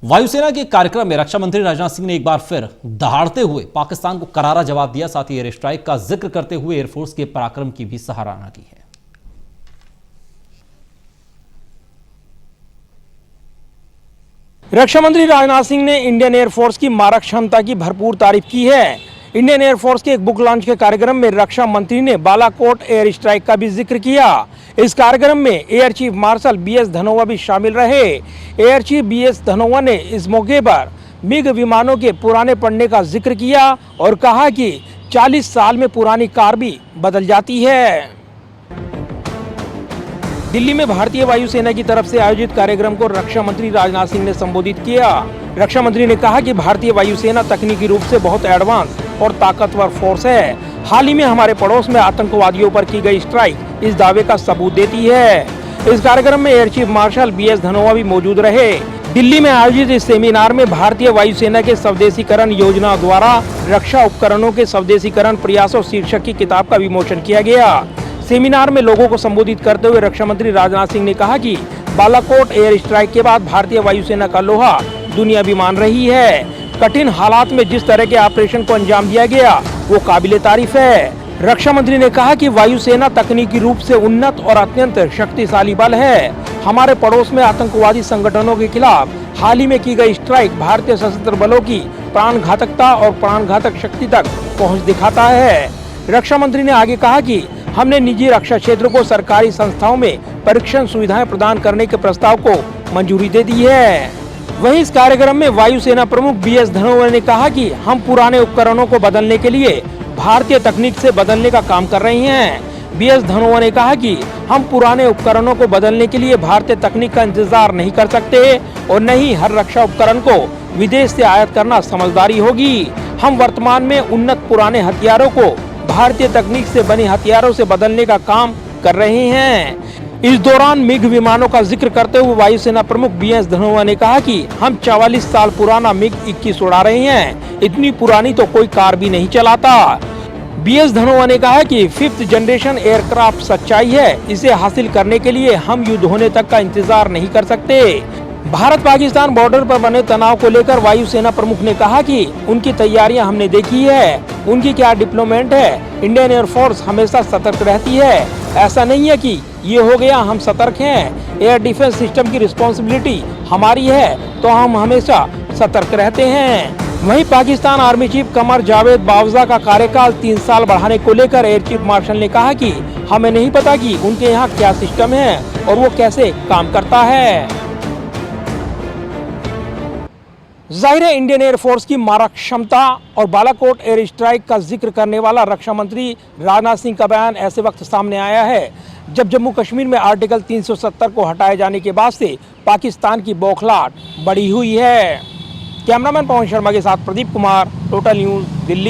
वायुसेना के कार्यक्रम में रक्षा मंत्री राजनाथ सिंह ने एक बार फिर दहाड़ते हुए पाकिस्तान को करारा जवाब दिया। साथ ही एयर स्ट्राइक का जिक्र करते हुए एयरफोर्स के पराक्रम की भी सराहना की है। रक्षा मंत्री राजनाथ सिंह ने इंडियन एयरफोर्स की मारक क्षमता की भरपूर तारीफ की है। इंडियन एयरफोर्स के एक बुक लॉन्च के कार्यक्रम में रक्षा मंत्री ने बालाकोट एयर स्ट्राइक का भी जिक्र किया। इस कार्यक्रम में air chief marshal BS Dhanoa भी शामिल रहे। एयर चीफ बीएस धनोआ ने इस मौके पर मिग विमानों के पुराने पड़ने का जिक्र किया और कहा कि 40 साल में पुरानी कार भी बदल जाती है। दिल्ली में भारतीय वायुसेना की तरफ से आयोजित कार्यक्रम को रक्षा मंत्री राजनाथ सिंह ने संबोधित किया। रक्षा मंत्री ने कहा कि भारतीय वायुसेना तकनीकी रूप से बहुत एडवांस और ताकतवर फोर्स है। हाल ही में हमारे पड़ोस में आतंकवादियों पर की गई स्ट्राइक इस दावे का सबूत देती है। इस कार्यक्रम में air chief marshal BS Dhanoa भी मौजूद रहे। दिल्ली में आयोजित इस सेमिनार में भारतीय वायुसेना के स्वदेशीकरण योजना द्वारा रक्षा उपकरणों के स्वदेशीकरण प्रयासों शीर्षक की किताब का विमोचन किया गया। सेमिनार में लोगों को संबोधित करते हुए रक्षा मंत्री राजनाथ सिंह ने कहा कि बालाकोट एयर स्ट्राइक के बाद भारतीय वायुसेना का लोहा दुनिया भी मान रही है। कठिन हालात में जिस तरह के ऑपरेशन को अंजाम दिया गया वो काबिले तारीफ है। रक्षा मंत्री ने कहा कि वायुसेना तकनीकी रूप से उन्नत और अत्यंत शक्तिशाली बल है। हमारे पड़ोस में आतंकवादी संगठनों के खिलाफ हाल ही में की गई स्ट्राइक भारतीय सशस्त्र बलों की प्राण घातकता और प्राण घातक शक्ति तक पहुँच दिखाता है। रक्षा मंत्री ने आगे कहा कि हमने निजी रक्षा क्षेत्र को सरकारी संस्थाओं में परीक्षण सुविधाएं प्रदान करने के प्रस्ताव को मंजूरी दे दी है। वहीं इस कार्यक्रम में वायुसेना प्रमुख बीएस धनोआ ने कहा कि हम पुराने उपकरणों को बदलने के लिए भारतीय तकनीक से बदलने का काम कर रहे हैं। बीएस धनोआ ने कहा कि हम पुराने उपकरणों को बदलने के लिए भारतीय तकनीक का इंतजार नहीं कर सकते और न ही हर रक्षा उपकरण को विदेश से आयात करना समझदारी होगी। हम वर्तमान में उन्नत पुराने हथियारों को भारतीय तकनीक से बने हथियारों से बदलने का काम कर रहे हैं। इस दौरान मिग विमानों का जिक्र करते हुए वायुसेना प्रमुख बीएस धनोआ ने कहा कि हम 44 साल पुराना मिग 21 उड़ा रहे हैं। इतनी पुरानी तो कोई कार भी नहीं चलाता। बीएस धनोआ ने कहा कि 5th जनरेशन एयरक्राफ्ट सच्चाई है। इसे हासिल करने के लिए हम युद्ध होने तक का इंतजार नहीं कर सकते। भारत पाकिस्तान बॉर्डर पर बने तनाव को लेकर वायुसेना प्रमुख ने कहा कि उनकी तैयारियां हमने देखी है। उनकी क्या डिप्लोमेट है। इंडियन एयरफोर्स हमेशा सतर्क रहती है। ऐसा नहीं है कि ये हो गया हम सतर्क हैं। एयर डिफेंस सिस्टम की रिस्पॉन्सिबिलिटी हमारी है तो हम हमेशा सतर्क रहते हैं। वहीं पाकिस्तान आर्मी चीफ कमर जावेद बावजा का कार्यकाल 3 साल बढ़ाने को लेकर एयर चीफ मार्शल ने कहा कि हमें नहीं पता कि उनके यहाँ क्या सिस्टम है और वो कैसे काम करता है। जाहिर है इंडियन एयरफोर्स की मारक क्षमता और बालाकोट एयर स्ट्राइक का जिक्र करने वाला रक्षा मंत्री राजनाथ सिंह का बयान ऐसे वक्त सामने आया है जब जम्मू कश्मीर में आर्टिकल 370 को हटाए जाने के बाद से पाकिस्तान की बौखलाहट बढ़ी हुई है। कैमरामैन पवन शर्मा के साथ प्रदीप कुमार, टोटल न्यूज़, दिल्ली।